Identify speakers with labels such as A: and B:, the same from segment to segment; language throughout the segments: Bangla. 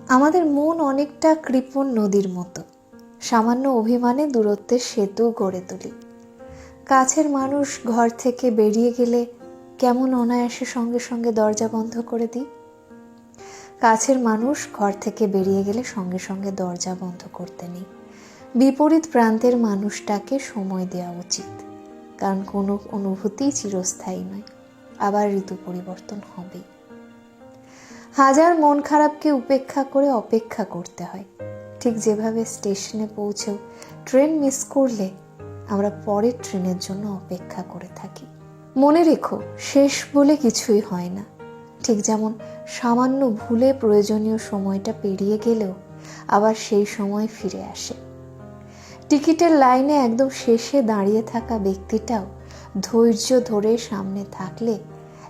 A: আমাদের মন অনেকটা কৃপণ নদীর মতো, সামান্য অভিমানে দূরত্বের সেতু গড়ে তুলি। কাছের মানুষ ঘর থেকে বেরিয়ে গেলে কেমন অনায়াসে সঙ্গে সঙ্গে দরজা বন্ধ করে দিই। কাছের মানুষ ঘর থেকে বেরিয়ে গেলে সঙ্গে সঙ্গে দরজা বন্ধ করতে নেই। বিপরীত প্রান্তের মানুষটাকে সময় দেওয়া উচিত, কারণ কোনো অনুভূতি চিরস্থায়ী নয়, আবার ঋতু পরিবর্তন হবেই। হাজার মন খারাপকে উপেক্ষা করে অপেক্ষা করতে হয়, ঠিক যেভাবে স্টেশনে পৌঁছেও ট্রেন মিস করলে আমরা পরের ট্রেনের জন্য অপেক্ষা করে থাকি। মনে রেখো, শেষ বলে কিছুই হয় না। ঠিক যেমন সামান্য ভুলে প্রয়োজনীয় সময়টা পেরিয়ে গেলেও আবার সেই সময় ফিরে আসে। টিকিটের লাইনে একদম শেষে দাঁড়িয়ে থাকা ব্যক্তিটাও ধৈর্য ধরে সামনে থাকলে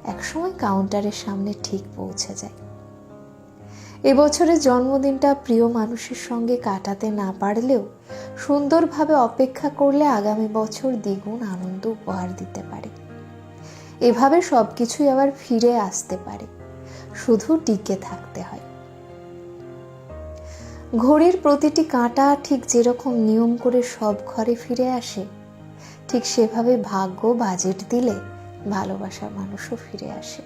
A: একসময় কাউন্টারের সামনে ঠিক পৌঁছে যায়। এবছরের জন্মদিনটা প্রিয় মানুষের সঙ্গে কাটাতে না পারলেও সুন্দরভাবে অপেক্ষা করলে আগামী বছর দ্বিগুণ আনন্দ উপহার দিতে পারে। এভাবে সবকিছুই আবার ফিরে আসতে পারে, শুধু টিকে থাকতে হয়। ঘড়ির প্রতিটি কাঁটা ঠিক যেরকম নিয়ম করে সব ঘরে ফিরে আসে, ঠিক সেভাবে ভাগ্য বাজেট দিলে ভালোবাসার মানুষও ফিরে আসে।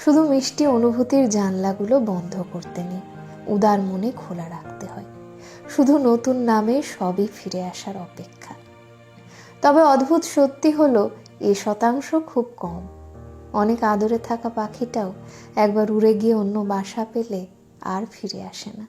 A: শুধু মিষ্টি অনুভূতির জানলাগুলো বন্ধ করতে নেই, উদার মনে খোলা রাখতে হয়। শুধু নতুন নামে সবই ফিরে আসার অপেক্ষা। তবে অদ্ভুত সত্যি হলো, এ শতাংশ খুব কম। অনেক আদরে থাকা পাখিটাও একবার উড়ে গিয়ে অন্য বাসা পেলে আর ফিরে আসে না।